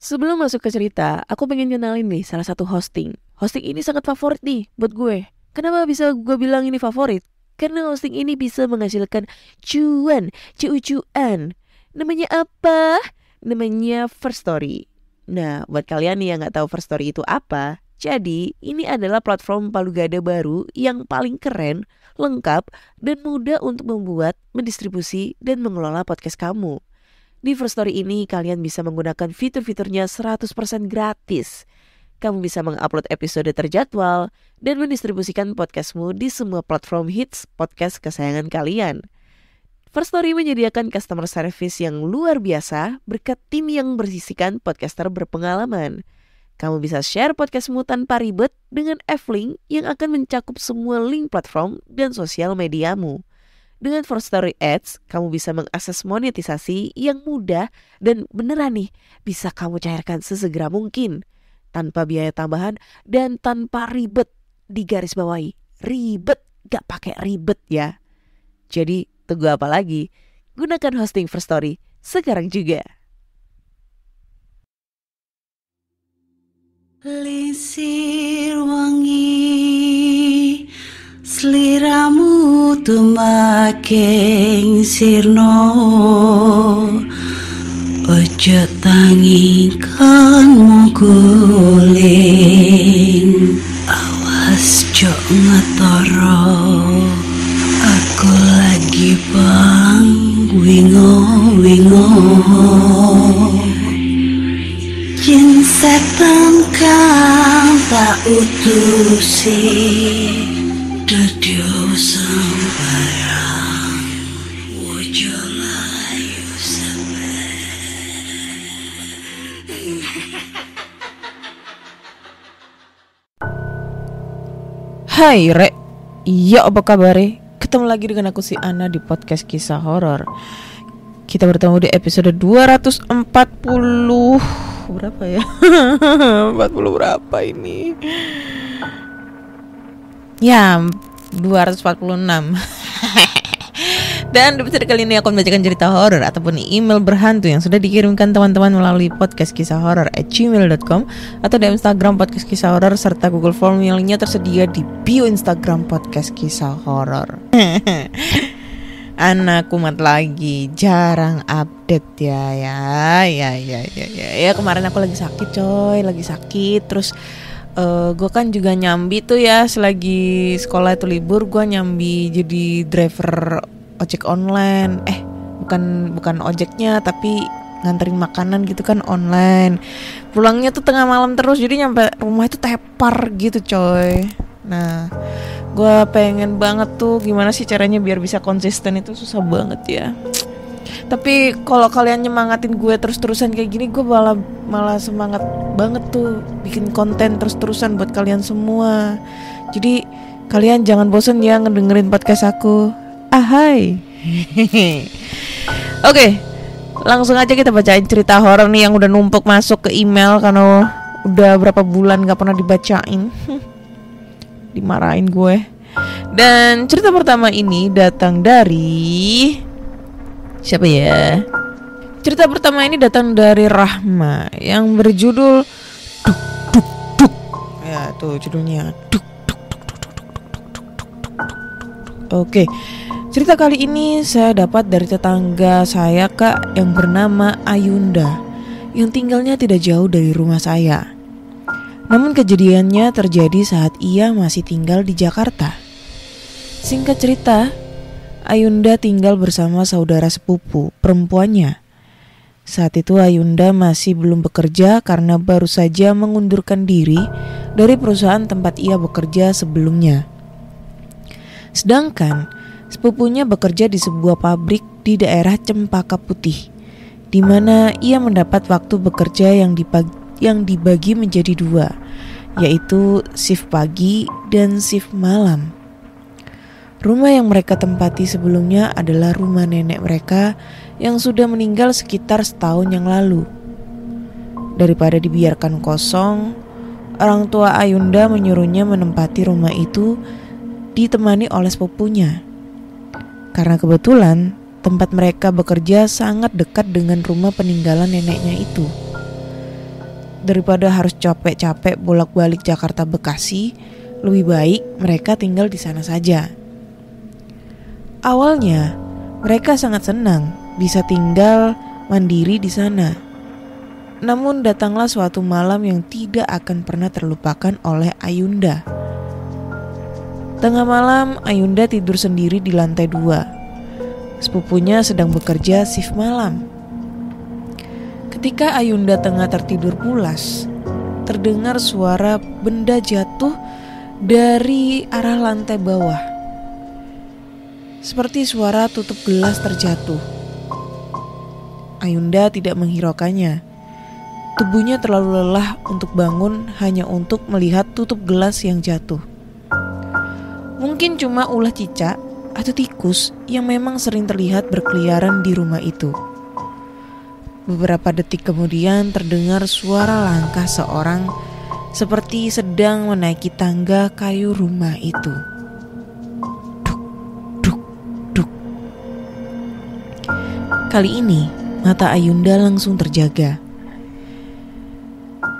Sebelum masuk ke cerita, aku pengen kenalin nih salah satu hosting. Hosting ini sangat favorit nih buat gue. Kenapa bisa gue bilang ini favorit? Karena hosting ini bisa menghasilkan cuan. Namanya apa? Namanya First Story. Nah, buat kalian nih yang gak tahu First Story itu apa, jadi ini adalah platform palu gada baru yang paling keren, lengkap, dan mudah untuk membuat, mendistribusi, dan mengelola podcast kamu. Di First Story ini kalian bisa menggunakan fitur-fiturnya 100% gratis. Kamu bisa mengupload episode terjadwal dan mendistribusikan podcastmu di semua platform hits podcast kesayangan kalian. First Story menyediakan customer service yang luar biasa berkat tim yang berisikan podcaster berpengalaman. Kamu bisa share podcastmu tanpa ribet dengan F-Link yang akan mencakup semua link platform dan sosial mediamu. Dengan First Story Ads, kamu bisa mengakses monetisasi yang mudah dan beneran nih bisa kamu cairkan sesegera mungkin. Tanpa biaya tambahan dan tanpa ribet. Digarisbawahi, ribet, gak pakai ribet ya. Jadi tunggu apa lagi? Gunakan hosting First Story sekarang juga. Lisir wangi sliramu tumaking sirno ojo tangi kan guling awas jok ngetoro aku lagi bang wingo Jin setan kang tak utusi Dadyo sembarang Wojo layu Hai Rek, iya apa kabar? Ketemu lagi dengan aku si Ana di podcast kisah horor. Kita bertemu di episode 240. Berapa ya? 40 berapa ini? Ya, 246. Dan di episode kali ini aku membacakan cerita horor ataupun email berhantu yang sudah dikirimkan teman-teman melalui podcastkisahhoror@gmail.com atau di Instagram podcast kisah horor serta Google Form yang linknya tersedia di bio Instagram podcast kisah horor. Anak kumat lagi, jarang update ya. Kemarin aku lagi sakit terus gue kan juga nyambi tuh ya, selagi sekolah itu libur gue nyambi jadi driver ojek online. Bukan ojeknya tapi nganterin makanan gitu kan online. Pulangnya tuh tengah malam terus, jadi nyampe rumah itu tepar gitu coy. Nah, gue pengen banget tuh gimana sih caranya biar bisa konsisten, itu susah banget ya. Tapi kalau kalian nyemangatin gue terus-terusan kayak gini, gue malah semangat banget tuh bikin konten terus-terusan buat kalian semua. Jadi kalian jangan bosen ya ngedengerin podcast aku. Hai. Oke, langsung aja kita bacain cerita horor nih yang udah numpuk masuk ke email karena udah berapa bulan gak pernah dibacain. Dimarahin gue. Dan cerita pertama ini datang dari siapa ya? Cerita pertama ini datang dari Rahma yang berjudul Duk. Ya, tuh judulnya Duk. Oke. Cerita kali ini saya dapat dari tetangga saya Kak yang bernama Ayunda yang tinggalnya tidak jauh dari rumah saya. Namun kejadiannya terjadi saat ia masih tinggal di Jakarta. Singkat cerita, Ayunda tinggal bersama saudara sepupu perempuannya. Saat itu Ayunda masih belum bekerja karena baru saja mengundurkan diri dari perusahaan tempat ia bekerja sebelumnya. Sedangkan sepupunya bekerja di sebuah pabrik di daerah Cempaka Putih, di mana ia mendapat waktu bekerja yang dibagi menjadi dua, yaitu shift pagi dan shift malam. Rumah yang mereka tempati sebelumnya adalah rumah nenek mereka yang sudah meninggal sekitar setahun yang lalu. Daripada dibiarkan kosong, orang tua Ayunda menyuruhnya menempati rumah itu ditemani oleh sepupunya. Karena kebetulan tempat mereka bekerja sangat dekat dengan rumah peninggalan neneknya itu. daripada harus capek-capek bolak-balik Jakarta Bekasi, lebih baik mereka tinggal di sana saja. Awalnya mereka sangat senang bisa tinggal mandiri di sana. Namun datanglah suatu malam yang tidak akan pernah terlupakan oleh Ayunda. Tengah malam Ayunda tidur sendiri di lantai 2. Sepupunya sedang bekerja shift malam. Ketika Ayunda tengah tertidur pulas, terdengar suara benda jatuh dari arah lantai bawah. Seperti suara tutup gelas terjatuh. Ayunda tidak menghiraukannya. Tubuhnya terlalu lelah untuk bangun hanya untuk melihat tutup gelas yang jatuh. Mungkin cuma ulah cicak atau tikus yang memang sering terlihat berkeliaran di rumah itu. Beberapa detik kemudian terdengar suara langkah seorang seperti sedang menaiki tangga kayu rumah itu. Duk, duk, duk. Kali ini mata Ayunda langsung terjaga.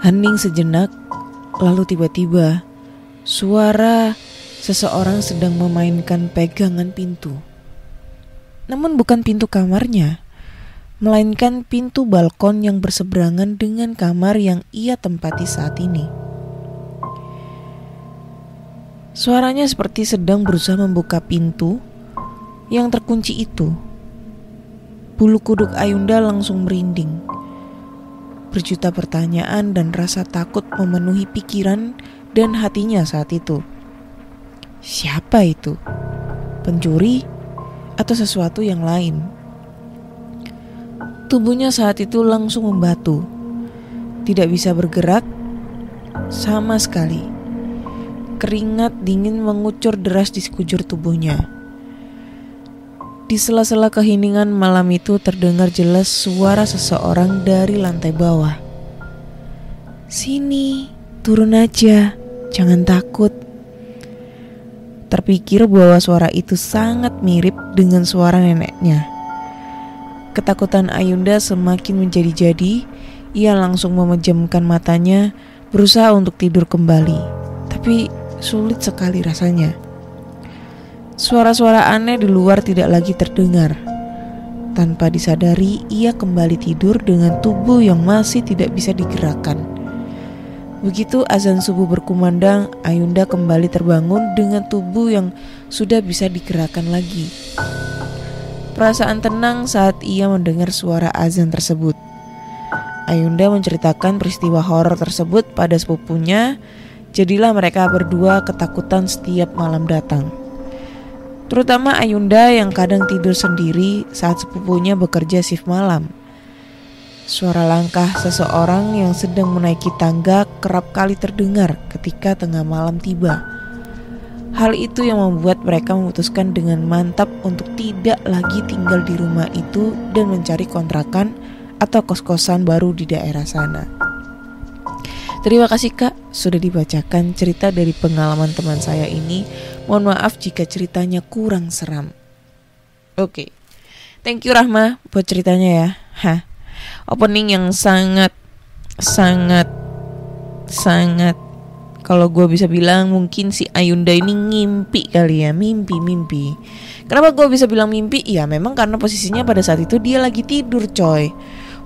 Hening sejenak, lalu tiba-tiba suara seseorang sedang memainkan pegangan pintu. Namun bukan pintu kamarnya, melainkan pintu balkon yang berseberangan dengan kamar yang ia tempati saat ini. Suaranya seperti sedang berusaha membuka pintu yang terkunci itu. Bulu kuduk Ayunda langsung merinding. Berjuta pertanyaan dan rasa takut memenuhi pikiran dan hatinya saat itu. Siapa itu? Pencuri atau sesuatu yang lain? Tubuhnya saat itu langsung membatu. Tidak bisa bergerak sama sekali. Keringat dingin mengucur deras di sekujur tubuhnya. Di sela-sela keheningan malam itu terdengar jelas suara seseorang dari lantai bawah. "Sini, turun aja, jangan takut." Terpikir bahwa suara itu sangat mirip dengan suara neneknya. Ketakutan Ayunda semakin menjadi-jadi. Ia langsung memejamkan matanya, berusaha untuk tidur kembali. Tapi sulit sekali rasanya. Suara-suara aneh di luar tidak lagi terdengar. Tanpa disadari, ia kembali tidur dengan tubuh yang masih tidak bisa digerakkan. Begitu azan subuh berkumandang, Ayunda kembali terbangun dengan tubuh yang sudah bisa digerakkan lagi. Perasaan tenang saat ia mendengar suara azan tersebut. Ayunda menceritakan peristiwa horor tersebut pada sepupunya. Jadilah mereka berdua ketakutan setiap malam datang. Terutama Ayunda yang kadang tidur sendiri saat sepupunya bekerja shift malam. Suara langkah seseorang yang sedang menaiki tangga kerap kali terdengar ketika tengah malam tiba. Hal itu yang membuat mereka memutuskan dengan mantap untuk tidak lagi tinggal di rumah itu dan mencari kontrakan atau kos-kosan baru di daerah sana. Terima kasih Kak, sudah dibacakan cerita dari pengalaman teman saya ini. Mohon maaf jika ceritanya kurang seram. Oke, thank you Rahma buat ceritanya ya. Opening yang sangat kalau gue bisa bilang mungkin si Ayunda ini ngimpi kali ya. Mimpi. Kenapa gue bisa bilang mimpi? Ya memang karena posisinya pada saat itu dia lagi tidur coy.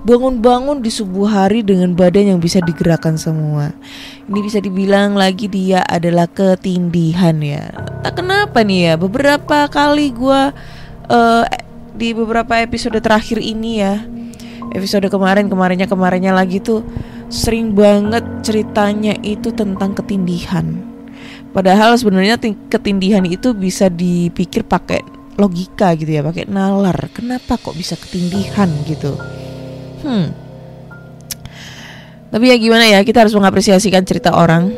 Bangun-bangun di subuh hari dengan badan yang bisa digerakkan semua. Ini bisa dibilang lagi dia adalah ketindihan ya. Tak kenapa nih ya, beberapa kali gue di beberapa episode terakhir ini ya, episode kemarinnya lagi tuh sering banget ceritanya itu tentang ketindihan. Padahal sebenarnya ketindihan itu bisa dipikir pakai logika gitu ya, pakai nalar. Kenapa kok bisa ketindihan gitu? Tapi ya gimana ya, kita harus mengapresiasikan cerita orang.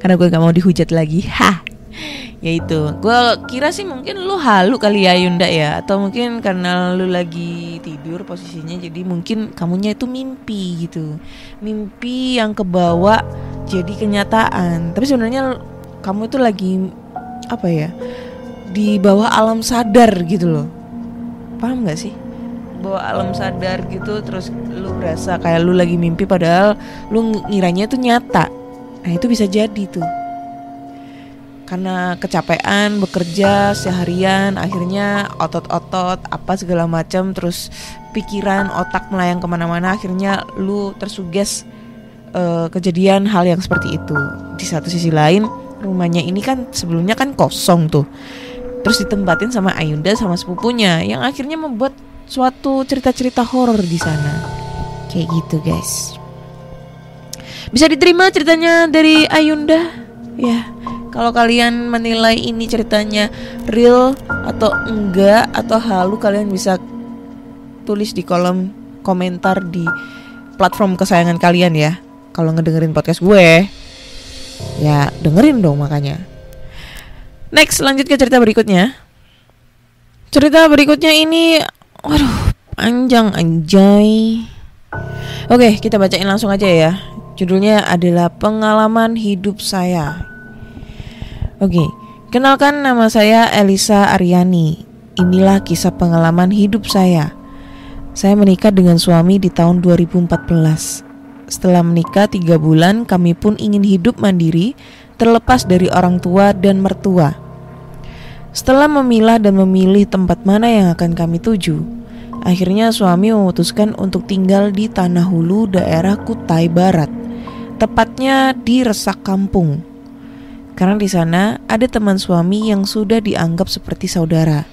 Karena gue gak mau dihujat lagi. Ya itu, gue kira sih mungkin lu halu kali ya Yunda ya. Atau mungkin karena lu lagi tidur posisinya, jadi mungkin kamunya itu mimpi gitu. Mimpi yang kebawa jadi kenyataan. Tapi sebenarnya kamu itu lagi apa ya, di bawah alam sadar gitu loh. Paham gak sih? bawa alam sadar gitu, terus lu berasa kayak lu lagi mimpi padahal lu ngiranya itu nyata. Nah itu bisa jadi tuh karena kecapean bekerja seharian, akhirnya otot-otot apa segala macam, terus pikiran otak melayang kemana-mana, akhirnya lu tersuges kejadian hal yang seperti itu. Di satu sisi lain, rumahnya ini kan sebelumnya kan kosong tuh, terus ditempatin sama Ayunda sama sepupunya, yang akhirnya membuat suatu cerita-cerita horor di sana. Kayak gitu guys. Bisa diterima ceritanya dari Ayunda? Ya. Kalau kalian menilai ini ceritanya real atau enggak atau halu, kalian bisa tulis di kolom komentar di platform kesayangan kalian ya. Kalau ngedengerin podcast gue, ya dengerin dong makanya. Next, lanjut ke cerita berikutnya. Cerita berikutnya ini, waduh, panjang anjay. Oke, kita bacain langsung aja ya. Judulnya adalah Pengalaman Hidup Saya. Oke, kenalkan nama saya Elisa Aryani. Inilah kisah pengalaman hidup saya. Saya menikah dengan suami di tahun 2014. Setelah menikah 3 bulan, kami pun ingin hidup mandiri, terlepas dari orang tua dan mertua. Setelah memilah dan memilih tempat mana yang akan kami tuju, akhirnya suami memutuskan untuk tinggal di Tanah Hulu, daerah Kutai Barat, tepatnya di Resak Kampung. Karena di sana ada teman suami yang sudah dianggap seperti saudara.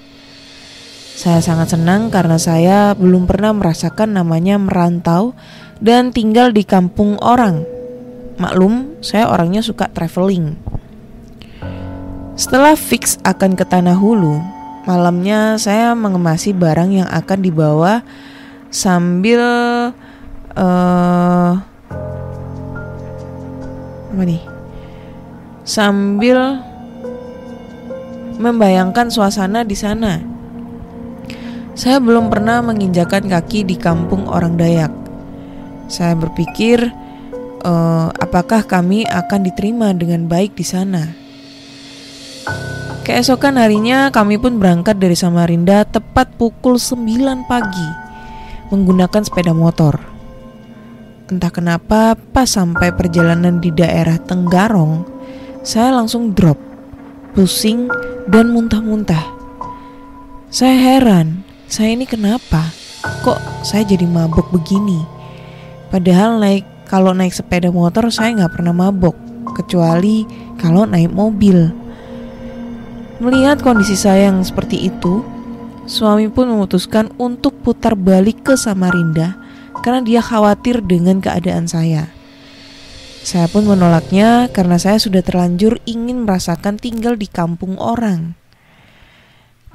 Saya sangat senang karena saya belum pernah merasakan namanya merantau dan tinggal di kampung orang. Maklum, saya orangnya suka traveling. Setelah fix akan ke Tanah Hulu, malamnya saya mengemasi barang yang akan dibawa sambil sambil membayangkan suasana di sana. Saya belum pernah menginjakan kaki di kampung orang Dayak. Saya berpikir, apakah kami akan diterima dengan baik di sana? Keesokan harinya kami pun berangkat dari Samarinda tepat pukul 9 pagi menggunakan sepeda motor. Entah kenapa pas sampai perjalanan di daerah Tenggarong, saya langsung drop, pusing dan muntah-muntah. Saya heran, saya ini kenapa? Kok saya jadi mabok begini? Padahal kalau naik sepeda motor saya gak pernah mabok, kecuali kalau naik mobil. Melihat kondisi saya yang seperti itu, suami pun memutuskan untuk putar balik ke Samarinda karena dia khawatir dengan keadaan saya. Saya pun menolaknya karena saya sudah terlanjur ingin merasakan tinggal di kampung orang.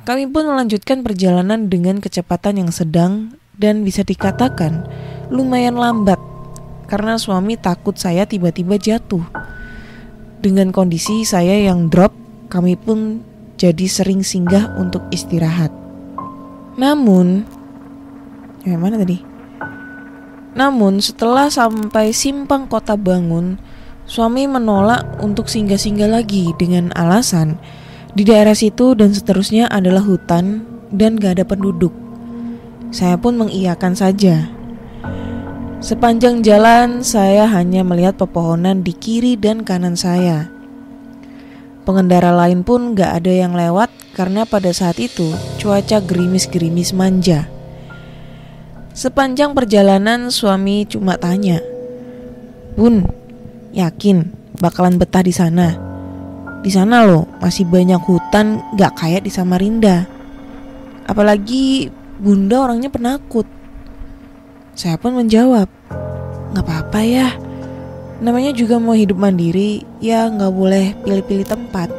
Kami pun melanjutkan perjalanan dengan kecepatan yang sedang dan bisa dikatakan lumayan lambat karena suami takut saya tiba-tiba jatuh. Dengan kondisi saya yang drop, kami pun jadi sering singgah untuk istirahat. Namun setelah sampai simpang Kota Bangun, suami menolak untuk singgah-singgah lagi dengan alasan di daerah situ dan seterusnya adalah hutan dan gak ada penduduk. Saya pun mengiyakan saja. Sepanjang jalan saya hanya melihat pepohonan di kiri dan kanan saya. Pengendara lain pun gak ada yang lewat karena pada saat itu cuaca gerimis-gerimis manja. Sepanjang perjalanan suami cuma tanya, "Bun, yakin bakalan betah di sana? Di sana loh masih banyak hutan, gak kayak di Samarinda. Apalagi bunda orangnya penakut." Saya pun menjawab, "Gak apa-apa ya, namanya juga mau hidup mandiri, ya gak boleh pilih-pilih tempat."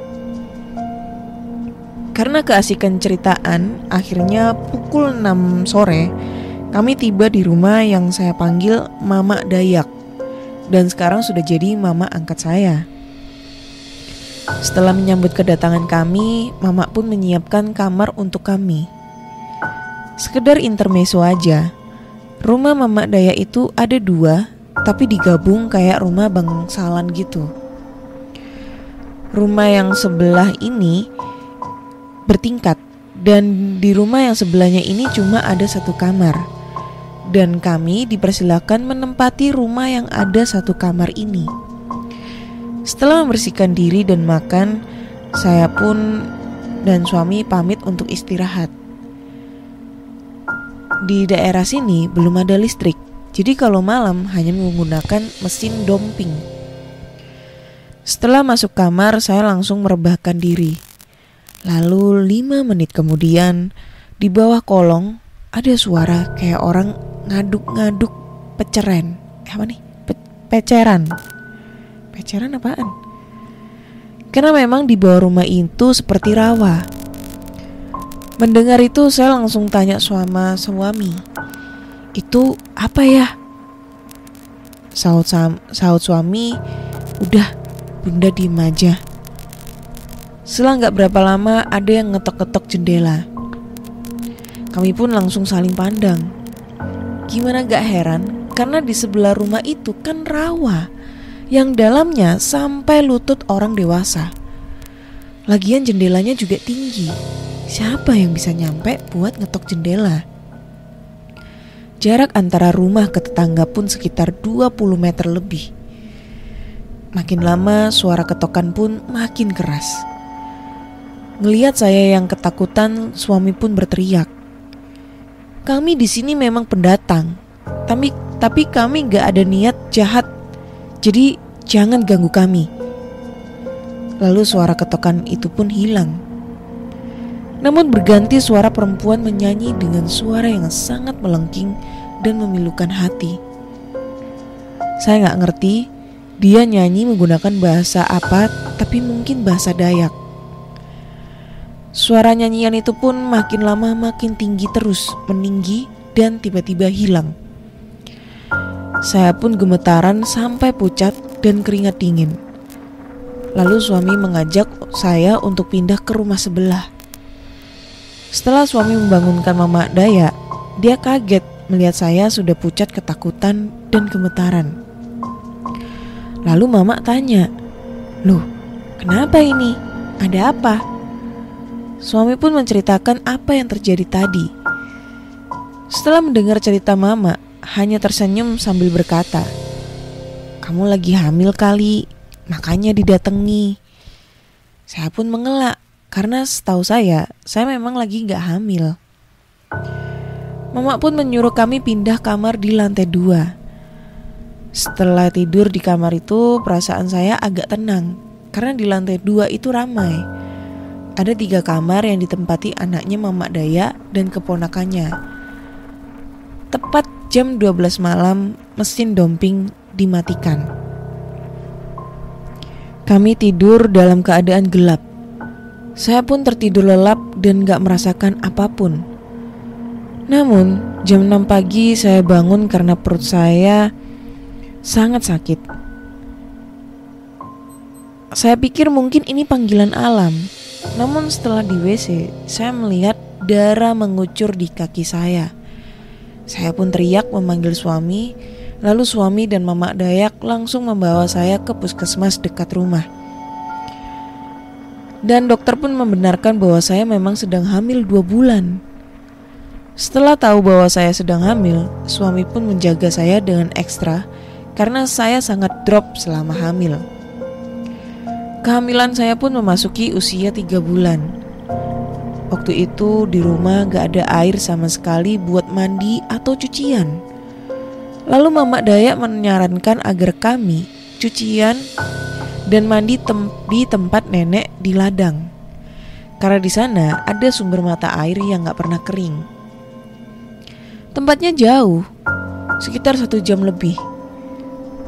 Karena keasikan ceritaan, akhirnya pukul 6 sore kami tiba di rumah yang saya panggil Mama Dayak, dan sekarang sudah jadi mama angkat saya. Setelah menyambut kedatangan kami, Mama pun menyiapkan kamar untuk kami. Sekedar intermezzo aja, rumah Mama Dayak itu ada 2, tapi digabung kayak rumah bangsalan gitu. Rumah yang sebelah ini bertingkat Dan di rumah yang sebelahnya ini cuma ada satu kamar. Dan kami dipersilakan menempati rumah yang ada satu kamar ini. Setelah membersihkan diri dan makan, saya pun dan suami pamit untuk istirahat. Di daerah sini belum ada listrik, jadi kalau malam hanya menggunakan mesin domping. Setelah masuk kamar, saya langsung merebahkan diri. Lalu 5 menit kemudian, di bawah kolong ada suara kayak orang ngaduk-ngaduk peceran. Apa nih? Peceran. Peceran apaan? Karena memang di bawah rumah itu seperti rawa. Mendengar itu saya langsung tanya sama suami, "Itu apa ya?" Sahut suami, "Udah, Bunda diem aja." Setelah gak berapa lama ada yang ngetok-ketok jendela. Kami pun langsung saling pandang. Gimana gak heran, karena di sebelah rumah itu kan rawa yang dalamnya sampai lutut orang dewasa. Lagian jendelanya juga tinggi. Siapa yang bisa nyampe buat ngetok jendela? Jarak antara rumah ke tetangga pun sekitar 20 meter lebih. Makin lama suara ketokan pun makin keras. Ngelihat saya yang ketakutan, suami pun berteriak, "Kami di sini memang pendatang, tapi kami gak ada niat jahat, jadi jangan ganggu kami." Lalu suara ketokan itu pun hilang. Namun berganti suara perempuan menyanyi dengan suara yang sangat melengking dan memilukan hati. Saya gak ngerti dia nyanyi menggunakan bahasa apa, tapi mungkin bahasa Dayak. Suara nyanyian itu pun makin lama makin tinggi terus, meninggi dan tiba-tiba hilang. Saya pun gemetaran sampai pucat dan keringat dingin. Lalu suami mengajak saya untuk pindah ke rumah sebelah. Setelah suami membangunkan Mama Daya, dia kaget melihat saya sudah pucat ketakutan dan gemetaran. Lalu Mama tanya, "Loh, kenapa ini? Ada apa?" Suami pun menceritakan apa yang terjadi tadi. Setelah mendengar cerita Mama, hanya tersenyum sambil berkata, "Kamu lagi hamil kali, makanya didatangi." Saya pun mengelak, karena setahu saya memang lagi gak hamil. Mama pun menyuruh kami pindah kamar di lantai 2. Setelah tidur di kamar itu, perasaan saya agak tenang, karena di lantai 2 itu ramai. Ada 3 kamar yang ditempati anaknya Mama Daya dan keponakannya. Tepat jam 12 malam, mesin domping dimatikan. Kami tidur dalam keadaan gelap. Saya pun tertidur lelap dan gak merasakan apapun. Namun, jam 6 pagi saya bangun karena perut saya sangat sakit. Saya pikir mungkin ini panggilan alam. Namun setelah di WC, saya melihat darah mengucur di kaki saya. Saya pun teriak memanggil suami. Lalu suami dan Mama Dayak langsung membawa saya ke puskesmas dekat rumah. Dan dokter pun membenarkan bahwa saya memang sedang hamil 2 bulan. Setelah tahu bahwa saya sedang hamil, suami pun menjaga saya dengan ekstra karena saya sangat drop selama hamil. Kehamilan saya pun memasuki usia 3 bulan. Waktu itu di rumah gak ada air sama sekali buat mandi atau cucian. Lalu Mama Dayak menyarankan agar kami cucian dan mandi di tempat nenek di ladang. Karena di sana ada sumber mata air yang gak pernah kering. Tempatnya jauh, sekitar 1 jam lebih.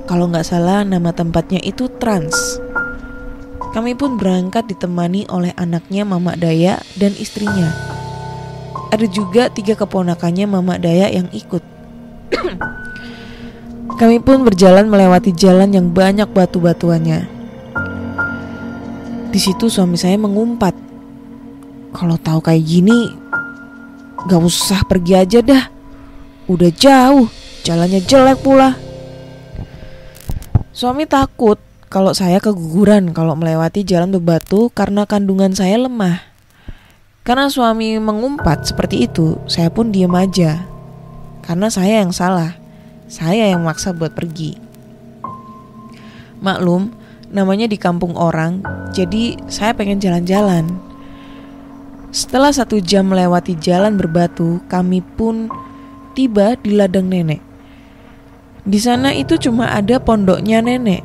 Kalau gak salah nama tempatnya itu Trans. Kami pun berangkat ditemani oleh anaknya Mama Daya dan istrinya. Ada juga 3 keponakannya Mama Daya yang ikut. Kami pun berjalan melewati jalan yang banyak batu-batuannya. Di situ suami saya mengumpat, "Kalau tahu kayak gini, gak usah pergi aja dah. Udah jauh, jalannya jelek pula." Suami takut kalau saya keguguran kalau melewati jalan berbatu karena kandungan saya lemah. Karena suami mengumpat seperti itu, saya pun diam aja. Karena saya yang salah, saya yang maksa buat pergi. Maklum, namanya di kampung orang, jadi saya pengen jalan-jalan. Setelah 1 jam melewati jalan berbatu, kami pun tiba di ladang nenek. Di sana itu cuma ada pondoknya nenek.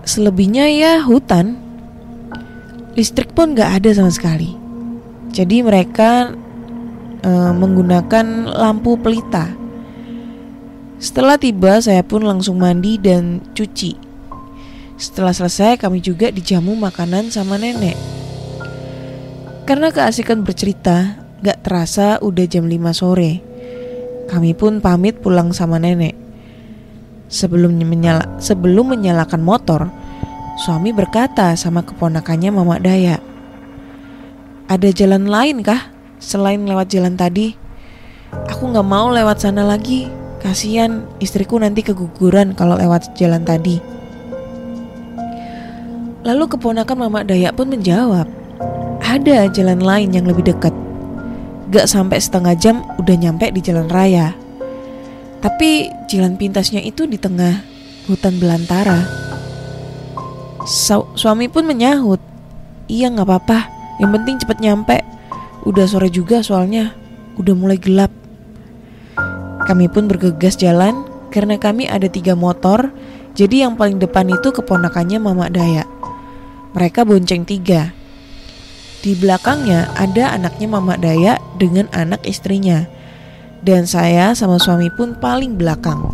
Selebihnya ya hutan. Listrik pun gak ada sama sekali. Jadi mereka menggunakan lampu pelita. Setelah tiba, saya pun langsung mandi dan cuci. Setelah selesai, kami juga dijamu makanan sama nenek. Karena keasikan bercerita, gak terasa udah jam 5 sore. Kami pun pamit pulang sama nenek. Sebelum menyalakan motor, suami berkata sama keponakannya Mamak Dayak, "Ada jalan lain kah selain lewat jalan tadi? Aku gak mau lewat sana lagi. Kasian istriku nanti keguguran kalau lewat jalan tadi." Lalu keponakan Mamak Dayak pun menjawab, "Ada jalan lain yang lebih dekat. Gak sampai setengah jam udah nyampe di jalan raya. Tapi jalan pintasnya itu di tengah hutan belantara." Suami pun menyahut, "Iya gak apa-apa, yang penting cepet nyampe. Udah sore juga soalnya, udah mulai gelap." Kami pun bergegas jalan. Karena kami ada 3 motor, jadi yang paling depan itu keponakannya Mamak Dayak. Mereka bonceng 3. Di belakangnya ada anaknya Mamak Dayak dengan anak istrinya. Dan saya sama suami pun paling belakang.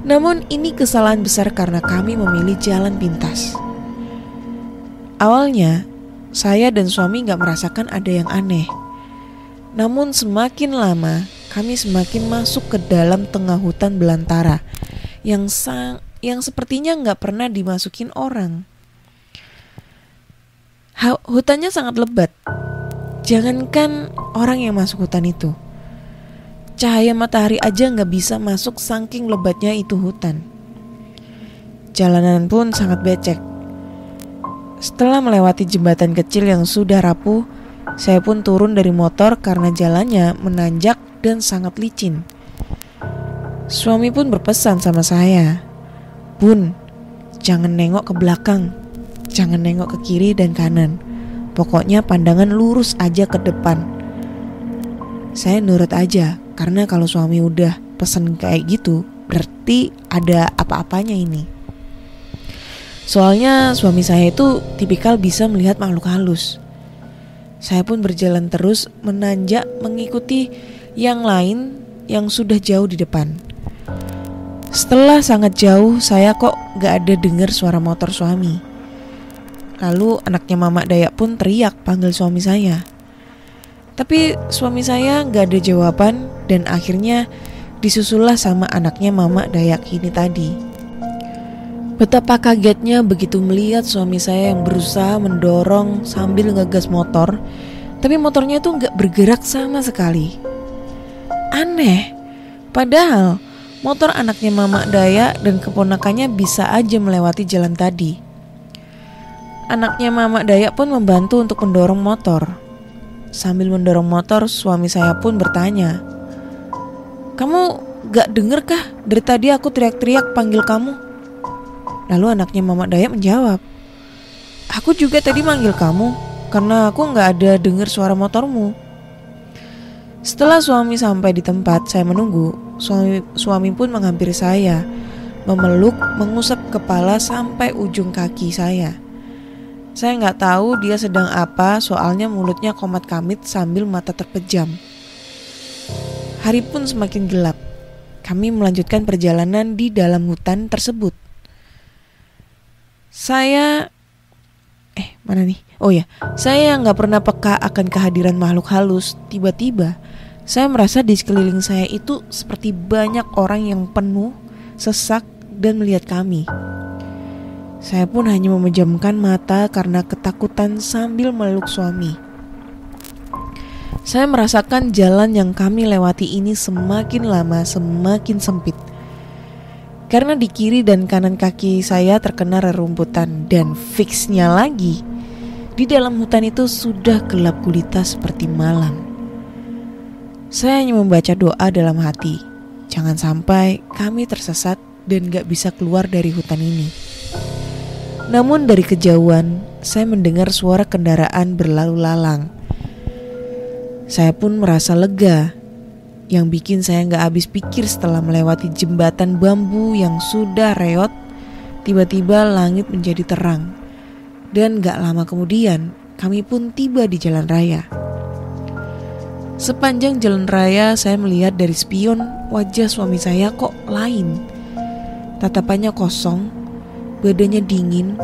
Namun ini kesalahan besar karena kami memilih jalan pintas. Awalnya saya dan suami gak merasakan ada yang aneh. Namun semakin lama kami semakin masuk ke dalam tengah hutan belantara yang sepertinya gak pernah dimasukin orang. Hutannya sangat lebat. Jangankan orang yang masuk hutan itu, cahaya matahari aja gak bisa masuk saking lebatnya itu hutan. Jalanan pun sangat becek. Setelah melewati jembatan kecil yang sudah rapuh, saya pun turun dari motor karena jalannya menanjak dan sangat licin. Suami pun berpesan sama saya, "Bun, jangan nengok ke belakang, jangan nengok ke kiri dan kanan. Pokoknya pandangan lurus aja ke depan." Saya nurut aja, karena kalau suami udah pesen kayak gitu, berarti ada apa-apanya ini. Soalnya suami saya itu tipikal bisa melihat makhluk halus. Saya pun berjalan terus menanjak mengikuti yang lain yang sudah jauh di depan. Setelah sangat jauh, saya kok gak ada dengar suara motor suami. Lalu anaknya Mamak Dayak pun teriak panggil suami saya. Tapi suami saya gak ada jawaban dan akhirnya disusullah sama anaknya Mamak Dayak ini tadi. Betapa kagetnya begitu melihat suami saya yang berusaha mendorong sambil ngegas motor, tapi motornya tuh gak bergerak sama sekali. Aneh, padahal motor anaknya Mamak Dayak dan keponakannya bisa aja melewati jalan tadi. Anaknya Mamak Dayak pun membantu untuk mendorong motor. Sambil mendorong motor, suami saya pun bertanya, "Kamu gak denger kah dari tadi aku teriak-teriak panggil kamu?" Lalu anaknya Mamak Dayak menjawab, "Aku juga tadi manggil kamu karena aku gak ada dengar suara motormu." Setelah suami sampai di tempat saya menunggu, suami pun menghampiri saya, memeluk, mengusap kepala sampai ujung kaki saya. Saya gak tahu dia sedang apa, soalnya mulutnya komat kamit sambil mata terpejam. Hari pun semakin gelap. Kami melanjutkan perjalanan di dalam hutan tersebut. Saya yang gak pernah peka akan kehadiran makhluk halus, tiba-tiba saya merasa di sekeliling saya itu seperti banyak orang yang penuh, sesak, dan melihat kami. Saya pun hanya memejamkan mata karena ketakutan sambil meluk suami. Saya merasakan jalan yang kami lewati ini semakin lama semakin sempit. Karena di kiri dan kanan kaki saya terkena rerumputan, dan fixnya lagi, Di dalam hutan itu sudah gelap gulita seperti malam. Saya hanya membaca doa dalam hati, jangan sampai kami tersesat dan gak bisa keluar dari hutan ini. Namun dari kejauhan, saya mendengar suara kendaraan berlalu lalang. Saya pun merasa lega. Yang bikin saya gak habis pikir setelah melewati jembatan bambu yang sudah reot, tiba-tiba langit menjadi terang. Dan gak lama kemudian, kami pun tiba di jalan raya. Sepanjang jalan raya, saya melihat dari spion wajah suami saya kok lain. Tatapannya kosong, badannya dingin,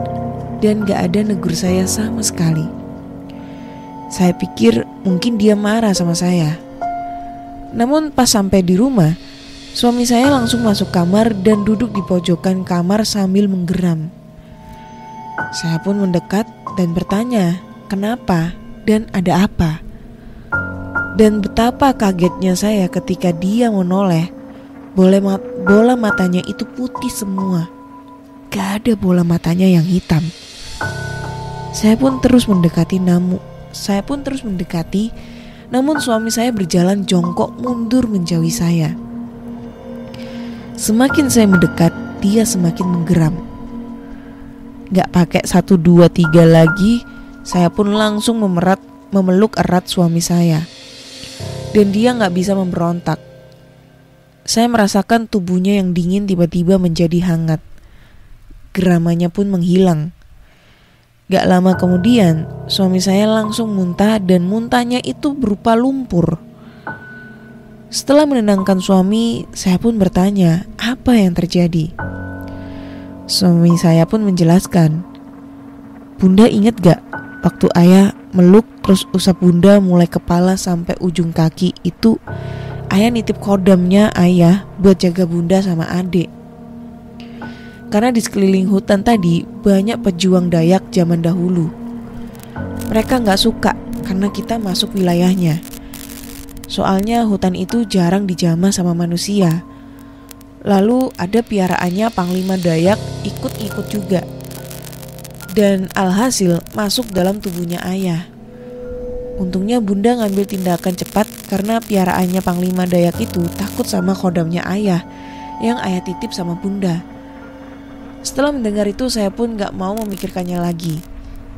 dan gak ada negur saya sama sekali. Saya pikir mungkin dia marah sama saya. Namun pas sampai di rumah, suami saya langsung masuk kamar dan duduk di pojokan kamar sambil menggeram. Saya pun mendekat dan bertanya, kenapa dan ada apa? Dan betapa kagetnya saya ketika dia menoleh, bola matanya itu putih semua. Gak ada bola matanya yang hitam. Saya pun terus mendekati, namun suami saya berjalan jongkok mundur menjauhi saya. Semakin saya mendekat, dia semakin menggeram. Gak pakai 1, 2, 3 lagi, saya pun langsung memeluk erat suami saya. Dan dia gak bisa memberontak. Saya merasakan tubuhnya yang dingin tiba-tiba menjadi hangat. Geramannya pun menghilang. Gak lama kemudian, suami saya langsung muntah dan muntahnya itu berupa lumpur. Setelah menenangkan suami, saya pun bertanya, apa yang terjadi? Suami saya pun menjelaskan, Bunda ingat gak waktu ayah meluk terus usap bunda mulai kepala sampai ujung kaki itu, ayah nitip kodamnya ayah buat jaga bunda sama adik. Karena di sekeliling hutan tadi banyak pejuang Dayak zaman dahulu. Mereka gak suka karena kita masuk wilayahnya. Soalnya hutan itu jarang dijamah sama manusia. Lalu ada piaraannya Panglima Dayak ikut-ikut juga. Dan alhasil masuk dalam tubuhnya ayah. Untungnya bunda ngambil tindakan cepat karena piaraannya Panglima Dayak itu takut sama kodamnya ayah yang ayah titip sama bunda. Setelah mendengar itu saya pun gak mau memikirkannya lagi.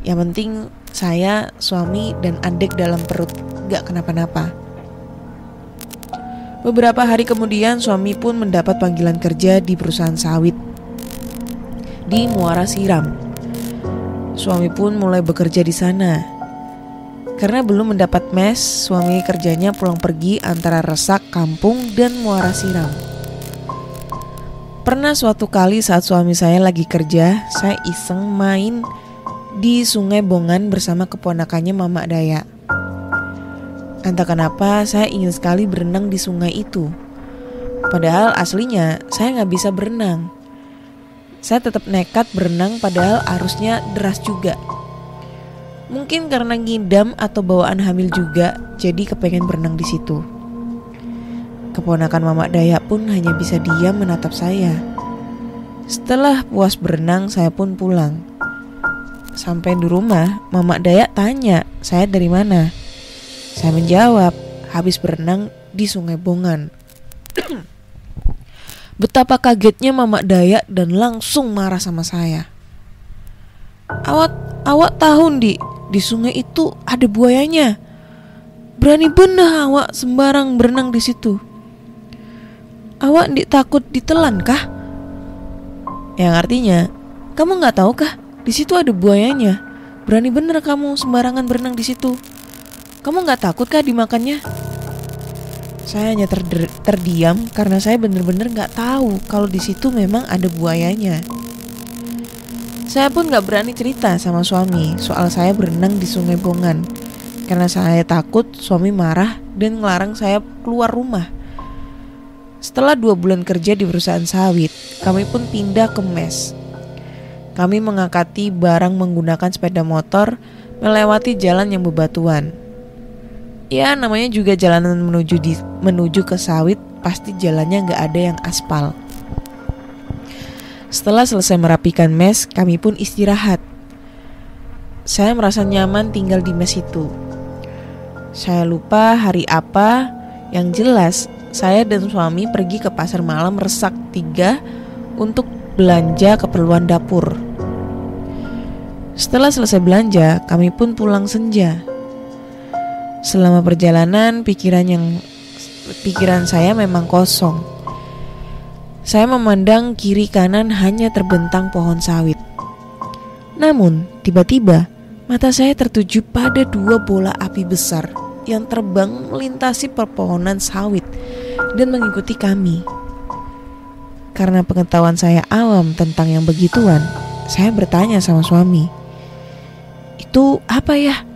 Yang penting saya, suami, dan adik dalam perut gak kenapa-napa. Beberapa hari kemudian suami pun mendapat panggilan kerja di perusahaan sawit di Muara Siram. Suami pun mulai bekerja di sana. Karena belum mendapat mes, suami kerjanya pulang pergi antara Resak, Kampung, dan Muara Siram. Pernah suatu kali saat suami saya lagi kerja, saya iseng main di Sungai Bongan bersama keponakannya Mamak Dayak. Entah kenapa saya ingin sekali berenang di sungai itu. Padahal aslinya saya gak bisa berenang. Saya tetap nekat berenang padahal arusnya deras juga. Mungkin karena ngidam atau bawaan hamil juga, jadi kepengen berenang di situ. Keponakan Mamak Dayak pun hanya bisa diam menatap saya. Setelah puas berenang, saya pun pulang. Sampai di rumah, Mamak Dayak tanya saya dari mana. Saya menjawab, habis berenang di Sungai Bongan. Betapa kagetnya Mamak Dayak dan langsung marah sama saya. Awak tahu di sungai itu ada buayanya. Berani bener awak sembarang berenang di situ. Awak ndik takut ditelan kah? Yang artinya, kamu nggak tahu kah di situ ada buayanya? Berani bener kamu sembarangan berenang di situ. Kamu gak takut kah dimakannya? Saya hanya terdiam karena saya benar-benar gak tahu kalau di situ memang ada buayanya. Saya pun gak berani cerita sama suami soal saya berenang di Sungai Bongan. Karena saya takut suami marah dan ngelarang saya keluar rumah. Setelah 2 bulan kerja di perusahaan sawit, kami pun pindah ke mes. Kami mengangkati barang menggunakan sepeda motor melewati jalan yang bebatuan. Ya namanya juga jalanan menuju ke sawit, pasti jalannya gak ada yang aspal. Setelah selesai merapikan mes, kami pun istirahat. saya merasa nyaman tinggal di mes itu. Saya lupa hari apa, yang jelas saya dan suami pergi ke pasar malam Resak 3 untuk belanja keperluan dapur. Setelah selesai belanja, kami pun pulang senja. Selama perjalanan, pikiran saya memang kosong. Saya memandang kiri kanan hanya terbentang pohon sawit. Namun, tiba-tiba mata saya tertuju pada 2 bola api besar yang terbang melintasi pepohonan sawit dan mengikuti kami. Karena pengetahuan saya awam tentang yang begituan, saya bertanya sama suami, "Itu apa ya?"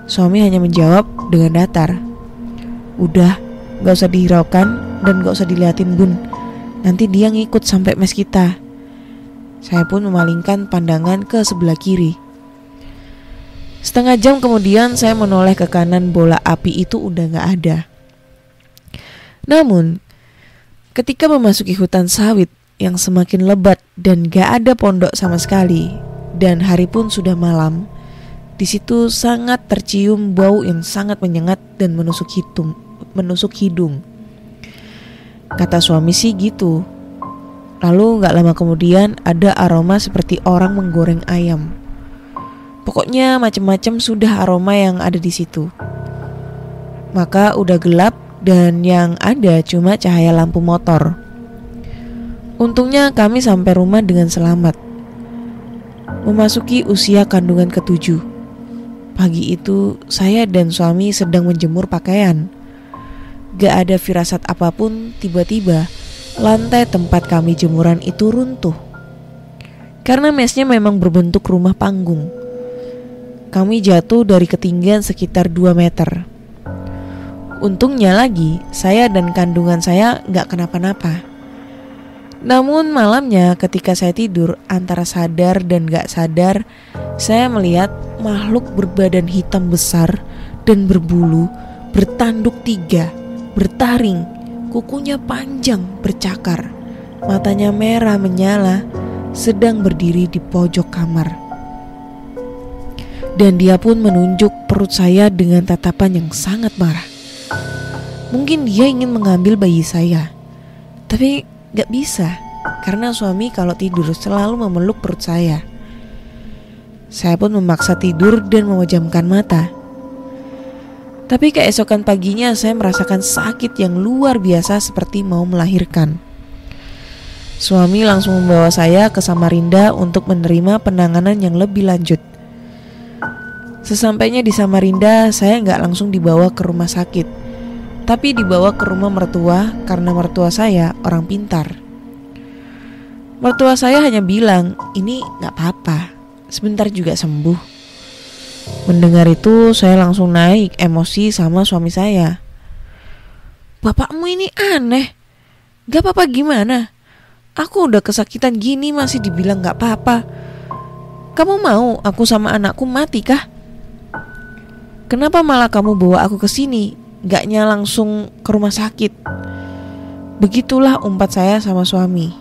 Suami hanya menjawab dengan datar, "Udah, gak usah dihiraukan dan gak usah diliatin bun. Nanti dia ngikut sampai mes kita." Saya pun memalingkan pandangan ke sebelah kiri. Setengah jam kemudian saya menoleh ke kanan, bola api itu udah gak ada. Namun, ketika memasuki hutan sawit yang semakin lebat dan gak ada pondok sama sekali, dan hari pun sudah malam, di situ sangat tercium bau yang sangat menyengat dan menusuk hidung. Kata suami sih gitu. Lalu gak lama kemudian ada aroma seperti orang menggoreng ayam. Pokoknya macam-macam sudah aroma yang ada di situ. Maka udah gelap dan yang ada cuma cahaya lampu motor. Untungnya kami sampai rumah dengan selamat. Memasuki usia kandungan ke-7. Pagi itu saya dan suami sedang menjemur pakaian. Gak ada firasat apapun, tiba-tiba lantai tempat kami jemuran itu runtuh. Karena mesnya memang berbentuk rumah panggung. Kami jatuh dari ketinggian sekitar 2 meter. Untungnya lagi, saya dan kandungan saya gak kenapa-napa. Namun malamnya ketika saya tidur, antara sadar dan gak sadar, saya melihat makhluk berbadan hitam besar dan berbulu, bertanduk 3, bertaring, kukunya panjang, bercakar, matanya merah menyala, sedang berdiri di pojok kamar. Dan dia pun menunjuk perut saya dengan tatapan yang sangat marah. Mungkin dia ingin mengambil bayi saya, tapi gak bisa, karena suami kalau tidur selalu memeluk perut saya. Saya pun memaksa tidur dan memejamkan mata. Tapi keesokan paginya saya merasakan sakit yang luar biasa seperti mau melahirkan. Suami langsung membawa saya ke Samarinda untuk menerima penanganan yang lebih lanjut. Sesampainya di Samarinda, saya gak langsung dibawa ke rumah sakit, tapi dibawa ke rumah mertua karena mertua saya orang pintar. Mertua saya hanya bilang, "Ini gak apa-apa, sebentar juga sembuh." Mendengar itu saya langsung naik emosi sama suami saya. "Bapakmu ini aneh, gak apa-apa gimana? Aku udah kesakitan gini masih dibilang gak apa-apa. Kamu mau aku sama anakku mati kah? Kenapa malah kamu bawa aku ke sini, gaknya langsung ke rumah sakit?" Begitulah umpat saya sama suami.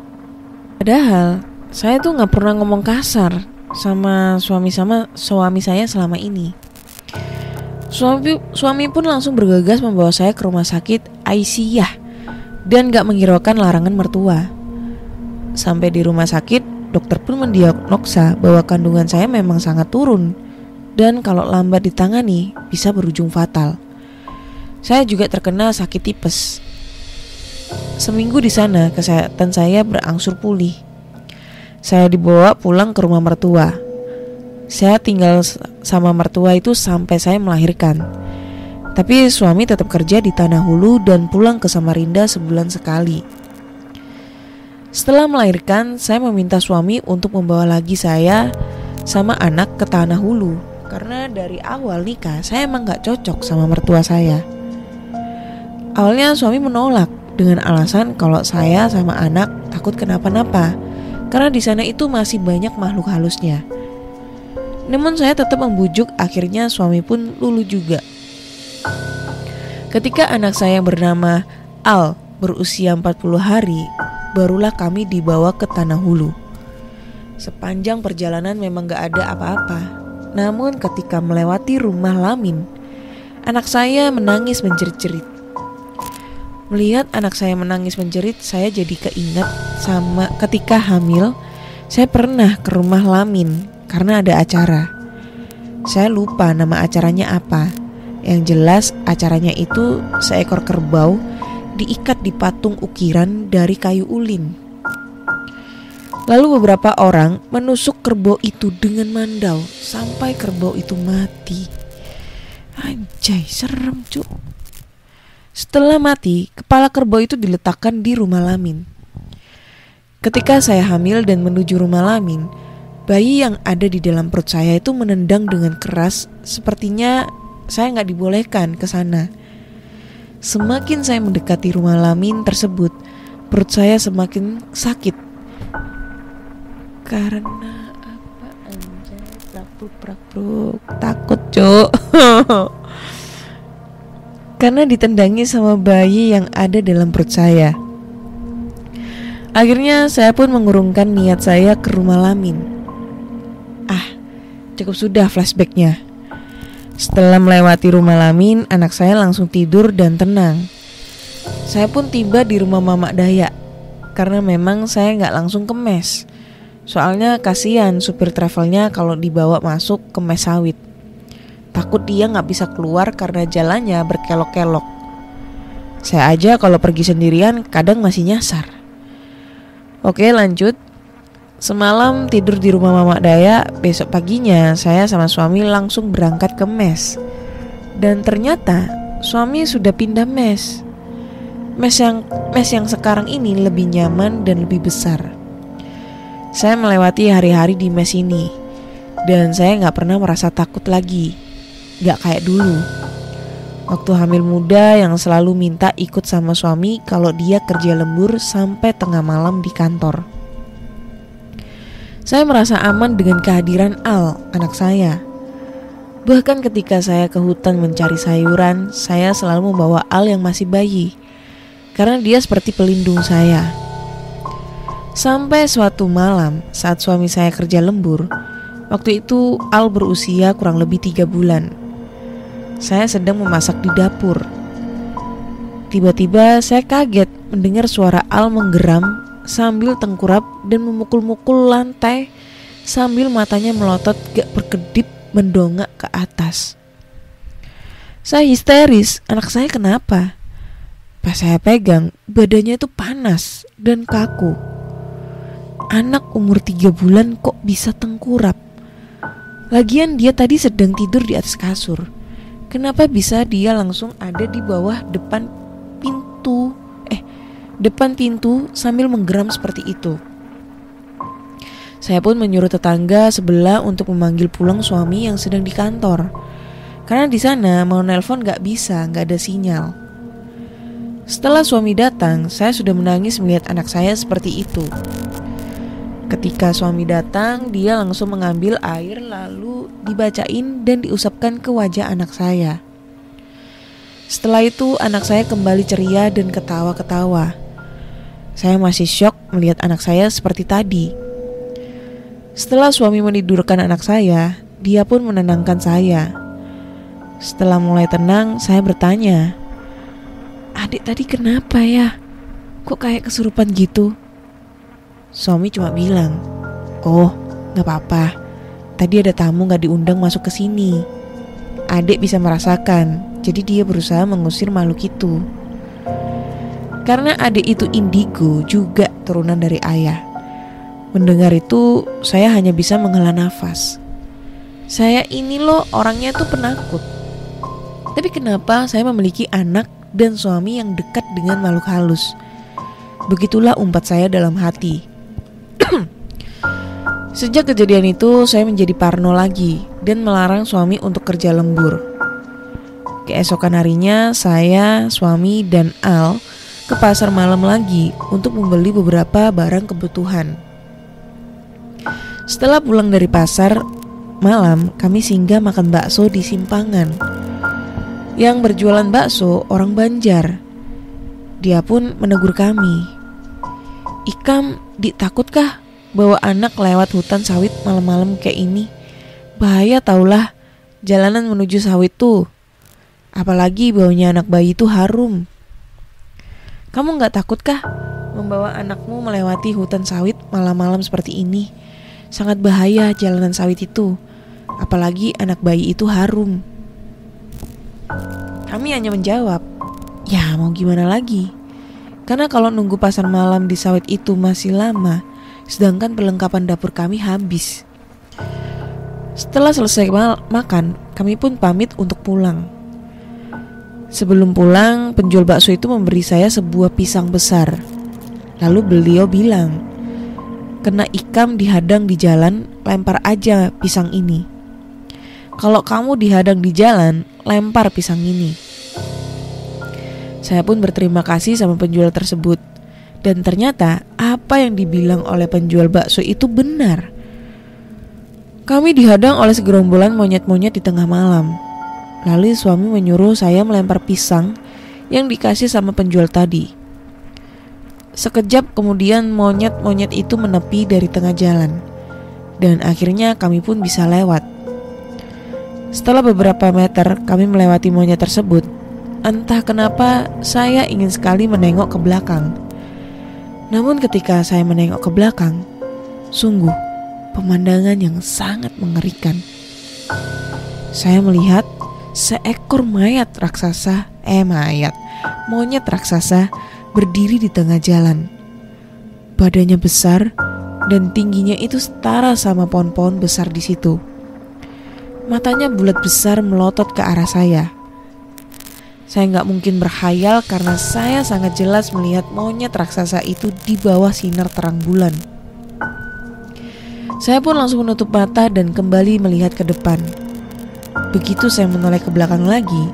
Padahal saya tuh gak pernah ngomong kasar sama suami saya selama ini. Suami pun langsung bergegas membawa saya ke rumah sakit Aisyah dan gak menghiraukan larangan mertua. Sampai di rumah sakit, dokter pun mendiagnosa bahwa kandungan saya memang sangat turun, dan kalau lambat ditangani bisa berujung fatal. Saya juga terkena sakit tipes. Seminggu di sana kesehatan saya berangsur pulih. Saya dibawa pulang ke rumah mertua. Saya tinggal sama mertua itu sampai saya melahirkan. Tapi suami tetap kerja di Tanah Hulu dan pulang ke Samarinda sebulan sekali. Setelah melahirkan, saya meminta suami untuk membawa lagi saya sama anak ke Tanah Hulu. Karena dari awal nikah saya emang gak cocok sama mertua saya. Awalnya suami menolak dengan alasan kalau saya sama anak takut kenapa-napa, karena di sana itu masih banyak makhluk halusnya. Namun saya tetap membujuk, akhirnya suami pun luluh juga. Ketika anak saya yang bernama Al berusia 40 hari, barulah kami dibawa ke Tanah Hulu. Sepanjang perjalanan memang gak ada apa-apa. Namun ketika melewati rumah Lamin, anak saya menangis menjerit-jerit. Melihat anak saya menangis menjerit, saya jadi keingat sama ketika hamil. Saya pernah ke rumah Lamin karena ada acara. Saya lupa nama acaranya apa. Yang jelas acaranya itu seekor kerbau diikat di patung ukiran dari kayu ulin. Lalu beberapa orang menusuk kerbau itu dengan mandau sampai kerbau itu mati. Anjay, serem cuk. Setelah mati, kepala kerbau itu diletakkan di rumah Lamin. Ketika saya hamil dan menuju rumah Lamin, bayi yang ada di dalam perut saya itu menendang dengan keras. Sepertinya saya gak dibolehkan ke sana. Semakin saya mendekati rumah Lamin tersebut, perut saya semakin sakit. Karena apa anjay, prakruk, takut cuk. Karena ditendangi sama bayi yang ada dalam perut saya. Akhirnya saya pun mengurungkan niat saya ke rumah Lamin. Cukup sudah flashbacknya. Setelah melewati rumah Lamin, anak saya langsung tidur dan tenang. Saya pun tiba di rumah Mamak Dayak. Karena memang saya gak langsung ke mes. Soalnya kasihan supir travelnya kalau dibawa masuk ke mes sawit. Takut dia gak bisa keluar karena jalannya berkelok-kelok. Saya aja kalau pergi sendirian kadang masih nyasar. Oke, lanjut. Semalam tidur di rumah Mamak Dayak. Besok paginya saya sama suami langsung berangkat ke mes. Dan ternyata suami sudah pindah mes. Mes yang sekarang ini lebih nyaman dan lebih besar. Saya melewati hari-hari di mes ini, dan saya gak pernah merasa takut lagi. Gak kayak dulu waktu hamil muda yang selalu minta ikut sama suami kalau dia kerja lembur sampai tengah malam di kantor. Saya merasa aman dengan kehadiran Al, anak saya. Bahkan ketika saya ke hutan mencari sayuran, saya selalu membawa Al yang masih bayi, karena dia seperti pelindung saya. Sampai suatu malam saat suami saya kerja lembur, waktu itu Al berusia kurang lebih 3 bulan. Saya sedang memasak di dapur. Tiba-tiba saya kaget mendengar suara Al menggeram sambil tengkurap dan memukul-mukul lantai sambil matanya melotot gak berkedip mendongak ke atas. Saya histeris, anak saya kenapa? Pas saya pegang, badannya itu panas dan kaku. Anak umur 3 bulan kok bisa tengkurap? Lagian dia tadi sedang tidur di atas kasur. Kenapa bisa dia langsung ada di bawah depan pintu sambil menggeram seperti itu? Saya pun menyuruh tetangga sebelah untuk memanggil pulang suami yang sedang di kantor. Karena di sana mau nelpon gak bisa, gak ada sinyal. Setelah suami datang, saya sudah menangis melihat anak saya seperti itu. Ketika suami datang, dia langsung mengambil air lalu dibacain dan diusapkan ke wajah anak saya. Setelah itu anak saya kembali ceria dan ketawa-ketawa. Saya masih syok melihat anak saya seperti tadi. Setelah suami menidurkan anak saya, dia pun menenangkan saya. Setelah mulai tenang, saya bertanya, "Adik tadi kenapa ya? Kok kayak kesurupan gitu?" Suami cuma bilang, "Oh, gak apa-apa. Tadi ada tamu gak diundang masuk ke sini. Adik bisa merasakan, jadi dia berusaha mengusir makhluk itu." Karena adik itu indigo, juga turunan dari ayah. Mendengar itu, saya hanya bisa menghela nafas. Saya ini loh orangnya tuh penakut. Tapi kenapa saya memiliki anak dan suami yang dekat dengan makhluk halus? Begitulah umpat saya dalam hati. Sejak kejadian itu, saya menjadi parno lagi dan melarang suami untuk kerja lembur. Keesokan harinya, saya, suami, dan Al ke pasar malam lagi untuk membeli beberapa barang kebutuhan. Setelah pulang dari pasar malam, kami singgah makan bakso di Simpangan. Yang berjualan bakso orang Banjar. Dia pun menegur kami, "Ikam, ditakutkah bawa anak lewat hutan sawit malam-malam kayak ini? Bahaya taulah jalanan menuju sawit tuh. Apalagi baunya anak bayi itu harum. Kamu gak takutkah membawa anakmu melewati hutan sawit malam-malam seperti ini? Sangat bahaya jalanan sawit itu. Apalagi anak bayi itu harum. Kami hanya menjawab, ya mau gimana lagi? Karena kalau nunggu pasar malam di sawit itu masih lama, sedangkan perlengkapan dapur kami habis. Setelah selesai makan, kami pun pamit untuk pulang. Sebelum pulang, penjual bakso itu memberi saya sebuah pisang besar. Lalu beliau bilang, kena ikam dihadang di jalan, lempar aja pisang ini. Kalau kamu dihadang di jalan, lempar pisang ini. Saya pun berterima kasih sama penjual tersebut. Dan ternyata apa yang dibilang oleh penjual bakso itu benar. Kami dihadang oleh segerombolan monyet-monyet di tengah malam. Lalu suami menyuruh saya melempar pisang yang dikasih sama penjual tadi. Sekejap kemudian monyet-monyet itu menepi dari tengah jalan. Dan akhirnya kami pun bisa lewat. Setelah beberapa meter kami melewati monyet tersebut. Entah kenapa saya ingin sekali menengok ke belakang. Namun ketika saya menengok ke belakang, sungguh pemandangan yang sangat mengerikan. Saya melihat seekor monyet raksasa berdiri di tengah jalan. Badannya besar dan tingginya itu setara sama pohon-pohon besar di situ. Matanya bulat besar melotot ke arah saya. Saya nggak mungkin berkhayal karena saya sangat jelas melihat monyet raksasa itu di bawah sinar terang bulan. Saya pun langsung menutup mata dan kembali melihat ke depan. Begitu saya menoleh ke belakang lagi,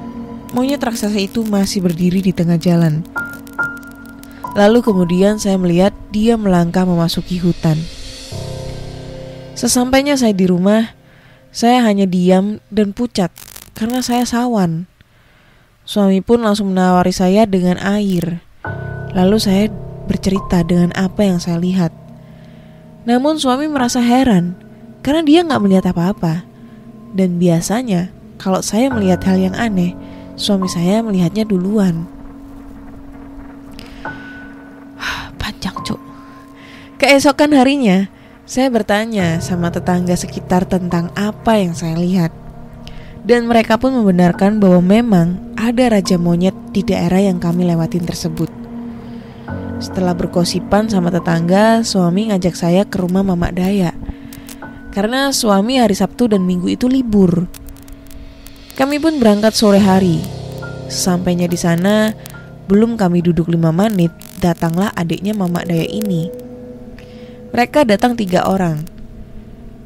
monyet raksasa itu masih berdiri di tengah jalan. Lalu kemudian saya melihat dia melangkah memasuki hutan. Sesampainya saya di rumah, saya hanya diam dan pucat karena saya sawan. Suami pun langsung menawari saya dengan air. Lalu saya bercerita dengan apa yang saya lihat. Namun suami merasa heran karena dia gak melihat apa-apa. Dan biasanya kalau saya melihat hal yang aneh, suami saya melihatnya duluan. Panjang cuk. Keesokan harinya saya bertanya sama tetangga sekitar tentang apa yang saya lihat. Dan mereka pun membenarkan bahwa memang ada raja monyet di daerah yang kami lewatin tersebut. Setelah bergosipan sama tetangga, suami ngajak saya ke rumah Mamak Daya. Karena suami hari Sabtu dan Minggu itu libur. Kami pun berangkat sore hari. Sesampainya di sana, belum kami duduk 5 menit, datanglah adiknya Mamak Daya ini. Mereka datang 3 orang.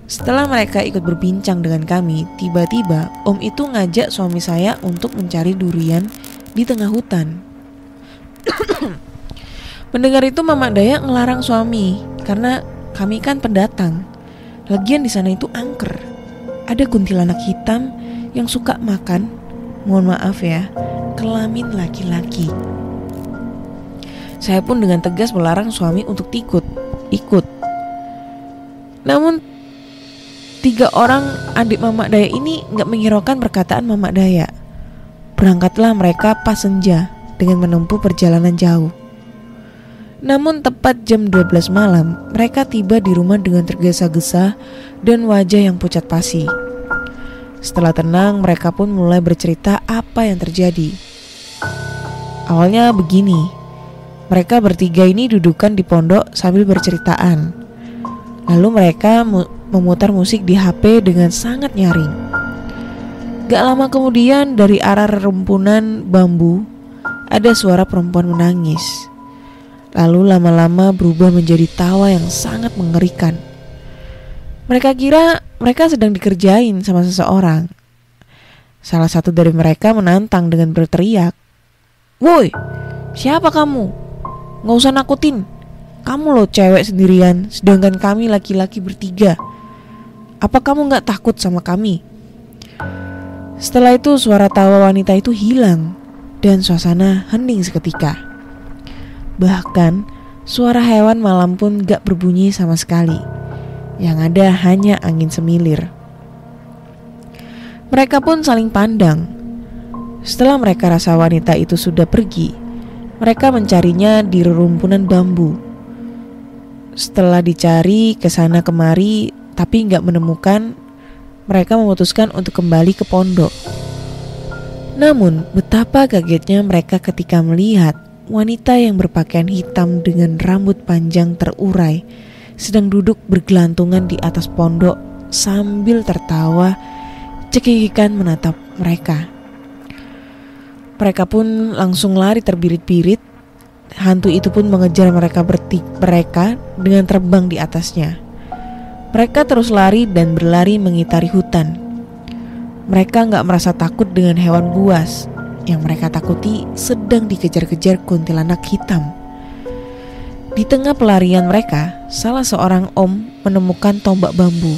Setelah mereka ikut berbincang dengan kami, tiba-tiba om itu ngajak suami saya untuk mencari durian di tengah hutan. Mendengar itu Mamak Daya ngelarang suami karena kami kan pendatang. Lagian di sana itu angker. Ada kuntilanak hitam yang suka makan, mohon maaf ya, kelamin laki-laki. Saya pun dengan tegas melarang suami untuk ikut. Namun 3 orang adik Mamak Daya ini gak menghiraukan perkataan Mamak Daya. Berangkatlah mereka pas senja dengan menempuh perjalanan jauh. Namun tepat jam 12 malam, mereka tiba di rumah dengan tergesa-gesa dan wajah yang pucat pasi. Setelah tenang, mereka pun mulai bercerita apa yang terjadi. Awalnya begini, mereka bertiga ini dudukan di pondok sambil berceritaan. Lalu mereka memutar musik di HP dengan sangat nyaring. Gak lama kemudian dari arah rerumpunan bambu ada suara perempuan menangis. Lalu lama-lama berubah menjadi tawa yang sangat mengerikan. Mereka kira mereka sedang dikerjain sama seseorang. Salah satu dari mereka menantang dengan berteriak, "Woi, siapa kamu? Gak usah nakutin. Kamu loh cewek sendirian, sedangkan kami laki-laki bertiga. Apa kamu gak takut sama kami?" Setelah itu suara tawa wanita itu hilang dan suasana hening seketika. Bahkan suara hewan malam pun gak berbunyi sama sekali. Yang ada hanya angin semilir. Mereka pun saling pandang. Setelah mereka rasa wanita itu sudah pergi, mereka mencarinya di rerumpunan bambu. Setelah dicari ke sana kemari tapi nggak menemukan, mereka memutuskan untuk kembali ke pondok. Namun betapa kagetnya mereka ketika melihat wanita yang berpakaian hitam dengan rambut panjang terurai sedang duduk bergelantungan di atas pondok sambil tertawa cekikikan menatap mereka. Mereka pun langsung lari terbirit-birit. Hantu itu pun mengejar mereka dengan terbang di atasnya. Mereka terus lari dan berlari mengitari hutan. Mereka gak merasa takut dengan hewan buas. Yang mereka takuti sedang dikejar-kejar kuntilanak hitam. Di tengah pelarian mereka, salah seorang om menemukan tombak bambu.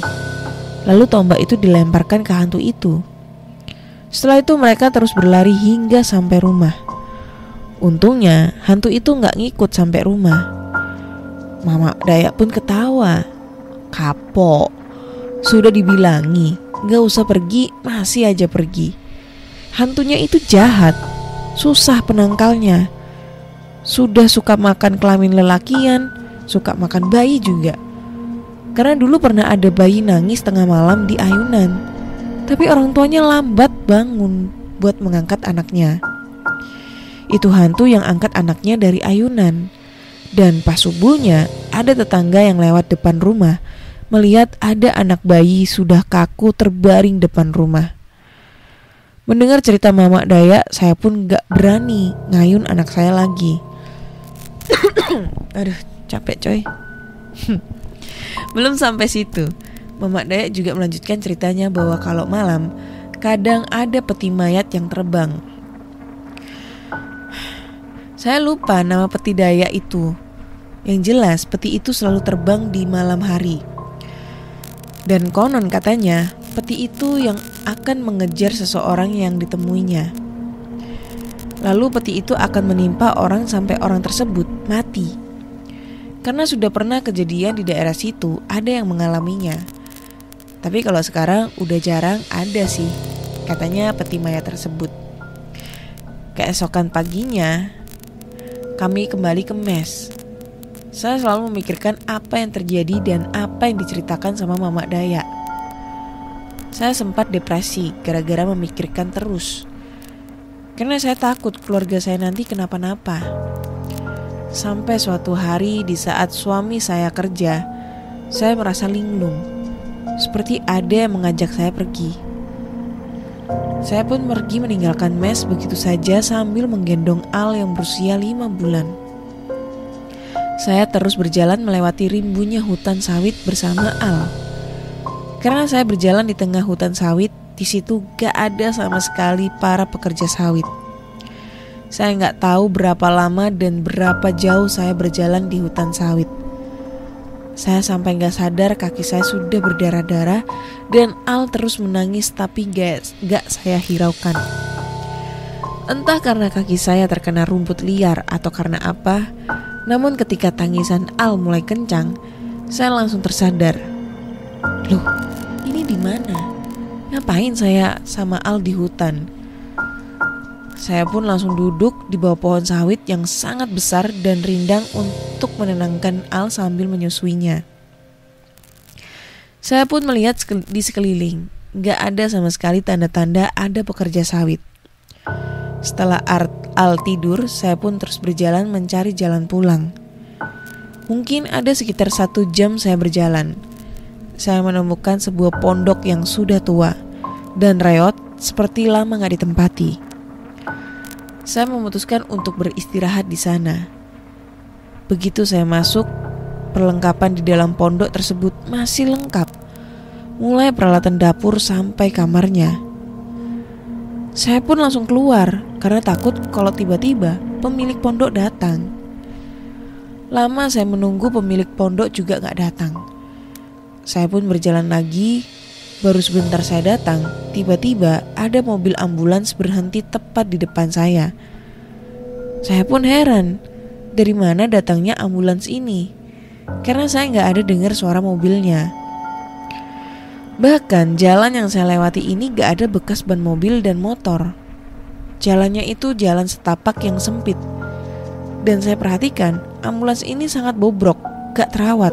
Lalu tombak itu dilemparkan ke hantu itu. Setelah itu mereka terus berlari hingga sampai rumah. Untungnya hantu itu gak ngikut sampai rumah. Mama Dayak pun ketawa. Kapok, sudah dibilangi gak usah pergi, masih aja pergi. Hantunya itu jahat, susah penangkalnya. Sudah suka makan kelamin lelakian, suka makan bayi juga. Karena dulu pernah ada bayi nangis tengah malam di ayunan, tapi orang tuanya lambat bangun buat mengangkat anaknya. Itu hantu yang angkat anaknya dari ayunan. Dan pas subuhnya ada tetangga yang lewat depan rumah melihat ada anak bayi sudah kaku terbaring depan rumah. Mendengar cerita Mama Dayak, saya pun gak berani ngayun anak saya lagi. Aduh, capek coy. Belum sampai situ, Mama Dayak juga melanjutkan ceritanya bahwa kalau malam kadang ada peti mayat yang terbang. Saya lupa nama peti Dayak itu. Yang jelas peti itu selalu terbang di malam hari. Dan konon katanya peti itu yang akan mengejar seseorang yang ditemuinya. Lalu peti itu akan menimpa orang sampai orang tersebut mati. Karena sudah pernah kejadian di daerah situ, ada yang mengalaminya. Tapi kalau sekarang udah jarang ada sih, katanya peti mayat tersebut. Keesokan paginya, kami kembali ke mes. Saya selalu memikirkan apa yang terjadi dan apa yang diceritakan sama Mama Dayak. Saya sempat depresi gara-gara memikirkan terus. Karena saya takut keluarga saya nanti kenapa-napa. Sampai suatu hari di saat suami saya kerja, saya merasa linglung. Seperti ada yang mengajak saya pergi. Saya pun pergi meninggalkan mes begitu saja sambil menggendong Al yang berusia 5 bulan. Saya terus berjalan melewati rimbunya hutan sawit bersama Al. Karena saya berjalan di tengah hutan sawit, di situ gak ada sama sekali para pekerja sawit. Saya gak tahu berapa lama dan berapa jauh saya berjalan di hutan sawit. Saya sampai gak sadar kaki saya sudah berdarah-darah dan Al terus menangis tapi gak saya hiraukan. Entah karena kaki saya terkena rumput liar atau karena apa, namun ketika tangisan Al mulai kencang, saya langsung tersadar. Loh, ini di mana? Ngapain saya sama Al di hutan? Saya pun langsung duduk di bawah pohon sawit yang sangat besar dan rindang untuk menenangkan Al sambil menyusuinya. Saya pun melihat di sekeliling, gak ada sama sekali tanda-tanda ada pekerja sawit. Setelah Al tidur, saya pun terus berjalan mencari jalan pulang. Mungkin ada sekitar 1 jam saya berjalan. Saya menemukan sebuah pondok yang sudah tua dan reot seperti lama gak ditempati. Saya memutuskan untuk beristirahat di sana. Begitu saya masuk, perlengkapan di dalam pondok tersebut masih lengkap. Mulai peralatan dapur sampai kamarnya. Saya pun langsung keluar karena takut kalau tiba-tiba pemilik pondok datang. Lama saya menunggu pemilik pondok juga gak datang. Saya pun berjalan lagi. Baru sebentar saya datang, tiba-tiba ada mobil ambulans berhenti tepat di depan saya. Saya pun heran, dari mana datangnya ambulans ini? Karena saya gak ada dengar suara mobilnya. Bahkan jalan yang saya lewati ini gak ada bekas ban mobil dan motor. Jalannya itu jalan setapak yang sempit. Dan saya perhatikan ambulans ini sangat bobrok, gak terawat.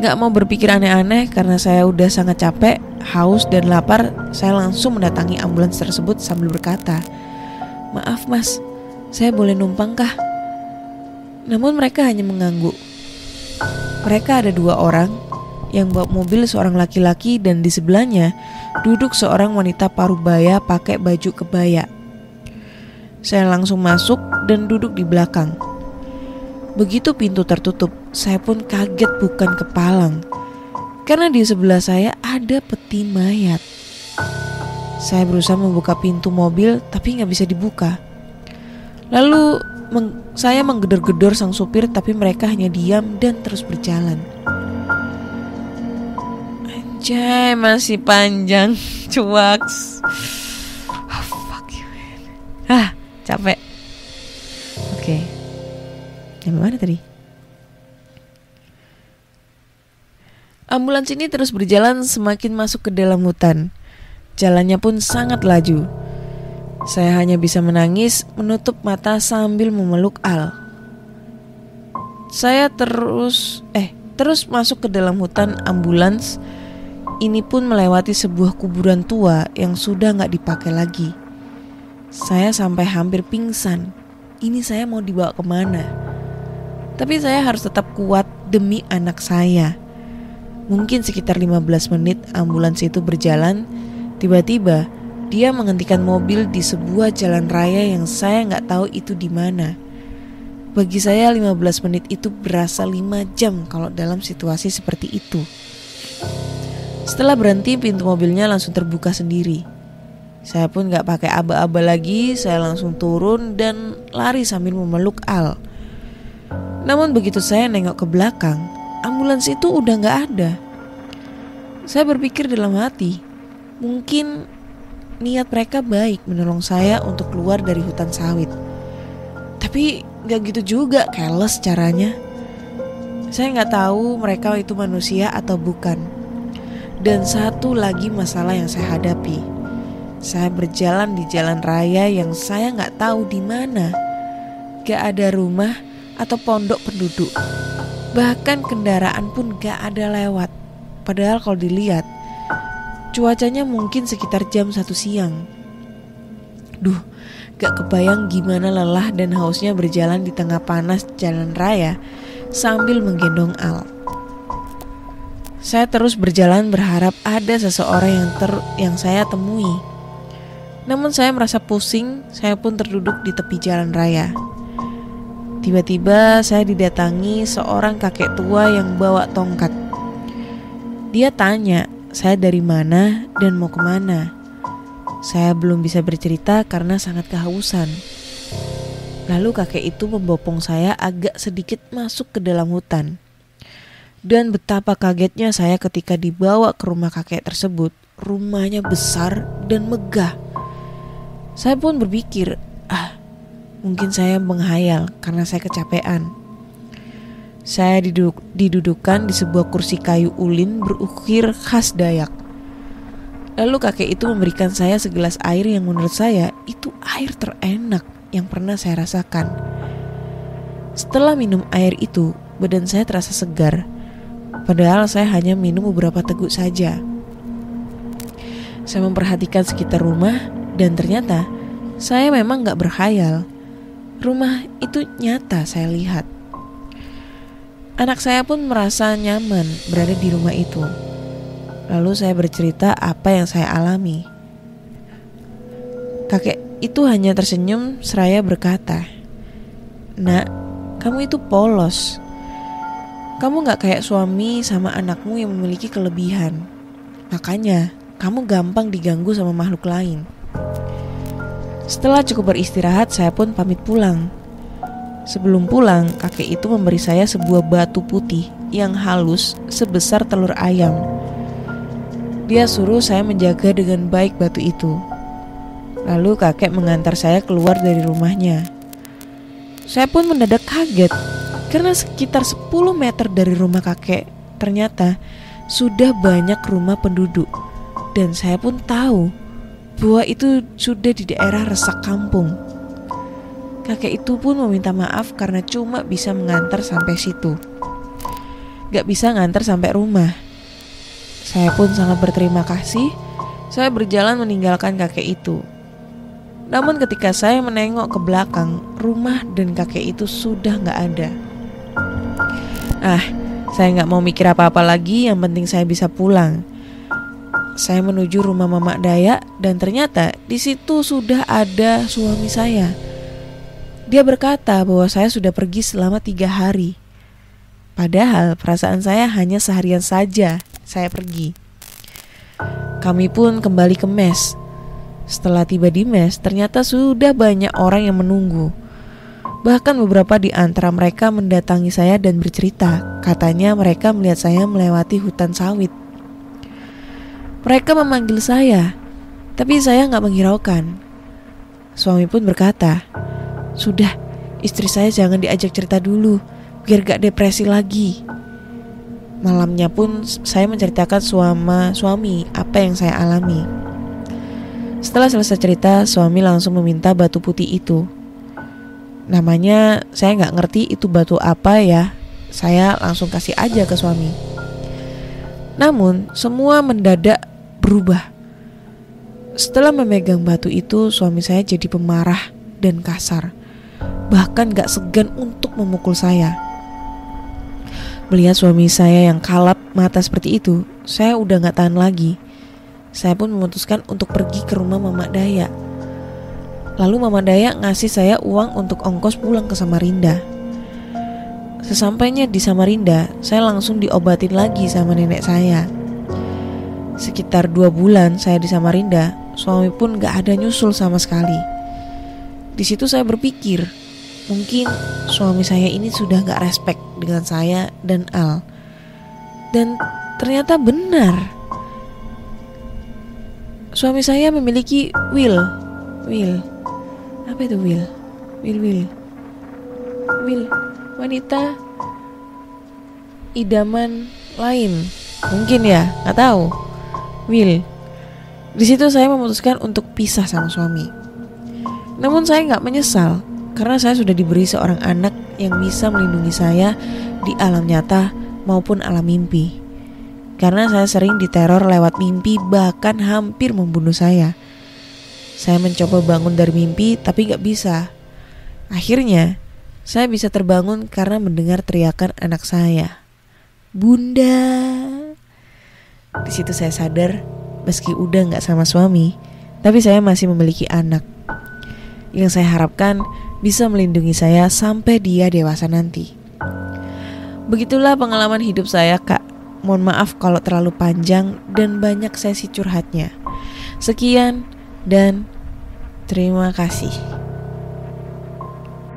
Gak mau berpikir aneh-aneh karena saya udah sangat capek, haus dan lapar. Saya langsung mendatangi ambulans tersebut sambil berkata, "Maaf mas, saya boleh numpang kah?" Namun mereka hanya mengangguk. Mereka ada 2 orang, yang bawa mobil seorang laki-laki dan di sebelahnya duduk seorang wanita parubaya pakai baju kebaya. Saya langsung masuk dan duduk di belakang. Begitu pintu tertutup, saya pun kaget bukan kepalang, karena di sebelah saya ada peti mayat. Saya berusaha membuka pintu mobil tapi gak bisa dibuka. Lalu saya menggedor-gedor sang supir tapi mereka hanya diam dan terus berjalan. Anjay, masih panjang, cuaks. Oh, fuck you, man. Capek. Oke. Yang mana tadi? Ambulans ini terus berjalan semakin masuk ke dalam hutan. Jalannya pun sangat laju. Saya hanya bisa menangis, menutup mata sambil memeluk Al. Saya terus masuk ke dalam hutan. Ambulans ini pun melewati sebuah kuburan tua yang sudah gak dipakai lagi. Saya sampai hampir pingsan. Ini saya mau dibawa kemana? Tapi saya harus tetap kuat demi anak saya. Mungkin sekitar 15 menit ambulans itu berjalan. Tiba-tiba dia menghentikan mobil di sebuah jalan raya yang saya gak tahu itu di mana. Bagi saya 15 menit itu berasa 5 jam kalau dalam situasi seperti itu. Setelah berhenti, pintu mobilnya langsung terbuka sendiri. Saya pun gak pakai aba-aba lagi. Saya langsung turun dan lari sambil memeluk Al. Namun begitu saya nengok ke belakang, ambulans itu udah gak ada. Saya berpikir dalam hati, mungkin niat mereka baik menolong saya untuk keluar dari hutan sawit. Tapi gak gitu juga, careless caranya. Saya gak tahu mereka itu manusia atau bukan. Dan satu lagi masalah yang saya hadapi. Saya berjalan di jalan raya yang saya gak tahu di mana. Gak ada rumah atau pondok penduduk. Bahkan kendaraan pun gak ada lewat. Padahal kalau dilihat, cuacanya mungkin sekitar jam 1 siang. Duh, gak kebayang gimana lelah dan hausnya berjalan di tengah panas jalan raya sambil menggendong Al. Saya terus berjalan berharap ada seseorang yang saya temui. Namun saya merasa pusing, saya pun terduduk di tepi jalan raya. Tiba-tiba saya didatangi seorang kakek tua yang bawa tongkat. Dia tanya saya dari mana dan mau kemana. Saya belum bisa bercerita karena sangat kehausan. Lalu kakek itu membopong saya agak sedikit masuk ke dalam hutan. Dan betapa kagetnya saya ketika dibawa ke rumah kakek tersebut. Rumahnya besar dan megah. Saya pun berpikir, mungkin saya menghayal karena saya kecapean. Saya didudukan di sebuah kursi kayu ulin berukir khas Dayak. Lalu kakek itu memberikan saya segelas air yang menurut saya itu air terenak yang pernah saya rasakan. Setelah minum air itu, badan saya terasa segar. Padahal saya hanya minum beberapa teguk saja. Saya memperhatikan sekitar rumah dan ternyata saya memang gak berkhayal. Rumah itu nyata saya lihat. Anak saya pun merasa nyaman berada di rumah itu. Lalu saya bercerita apa yang saya alami. Kakek itu hanya tersenyum seraya berkata, "Nak, kamu itu polos. Kamu gak kayak suami sama anakmu yang memiliki kelebihan. Makanya kamu gampang diganggu sama makhluk lain." Setelah cukup beristirahat, saya pun pamit pulang. Sebelum pulang, kakek itu memberi saya sebuah batu putih yang halus sebesar telur ayam. Dia suruh saya menjaga dengan baik batu itu. Lalu kakek mengantar saya keluar dari rumahnya. Saya pun mendadak kaget karena sekitar 10 meter dari rumah kakek ternyata sudah banyak rumah penduduk. Dan saya pun tahu bahwa itu sudah di daerah resak kampung. Kakek itu pun meminta maaf karena cuma bisa mengantar sampai situ, gak bisa ngantar sampai rumah. Saya pun sangat berterima kasih. Saya berjalan meninggalkan kakek itu. Namun ketika saya menengok ke belakang, rumah dan kakek itu sudah gak ada. Saya gak mau mikir apa-apa lagi, yang penting saya bisa pulang. Saya menuju rumah Mamak Dayak dan ternyata di situ sudah ada suami saya. Dia berkata bahwa saya sudah pergi selama 3 hari. Padahal perasaan saya hanya seharian saja saya pergi. Kami pun kembali ke mes. Setelah tiba di mes, ternyata sudah banyak orang yang menunggu. Bahkan beberapa di antara mereka mendatangi saya dan bercerita. Katanya mereka melihat saya melewati hutan sawit. Mereka memanggil saya, tapi saya gak menghiraukan. Suami pun berkata, "Sudah, istri saya jangan diajak cerita dulu, biar gak depresi lagi." Malamnya pun saya menceritakan suami apa yang saya alami. Setelah selesai cerita, suami langsung meminta batu putih itu. Namanya saya gak ngerti itu batu apa ya. Saya langsung kasih aja ke suami. Namun semua mendadak berubah. Setelah memegang batu itu, suami saya jadi pemarah dan kasar. Bahkan gak segan untuk memukul saya. Melihat suami saya yang kalap mata seperti itu, saya udah gak tahan lagi. Saya pun memutuskan untuk pergi ke rumah Mamak Dayak. Lalu Mamak Dayak ngasih saya uang untuk ongkos pulang ke Samarinda. Sesampainya di Samarinda, saya langsung diobatin lagi sama nenek saya. Sekitar 2 bulan saya di Samarinda, suami pun gak ada nyusul sama sekali. Di situ saya berpikir, mungkin suami saya ini sudah gak respect dengan saya dan Al. Dan ternyata benar. Suami saya memiliki Will. Apa itu Will? Will. Wanita idaman lain. Mungkin ya, gak tahu. Will. Di situ saya memutuskan untuk pisah sama suami. Namun saya gak menyesal, karena saya sudah diberi seorang anak yang bisa melindungi saya di alam nyata maupun alam mimpi. Karena saya sering diteror lewat mimpi, bahkan hampir membunuh saya. Saya mencoba bangun dari mimpi tapi gak bisa. Akhirnya saya bisa terbangun karena mendengar teriakan anak saya, "Bunda." Di situ saya sadar, meski udah gak sama suami, tapi saya masih memiliki anak yang saya harapkan bisa melindungi saya sampai dia dewasa nanti. Begitulah pengalaman hidup saya, Kak. Mohon maaf kalau terlalu panjang dan banyak sesi curhatnya. Sekian dan terima kasih.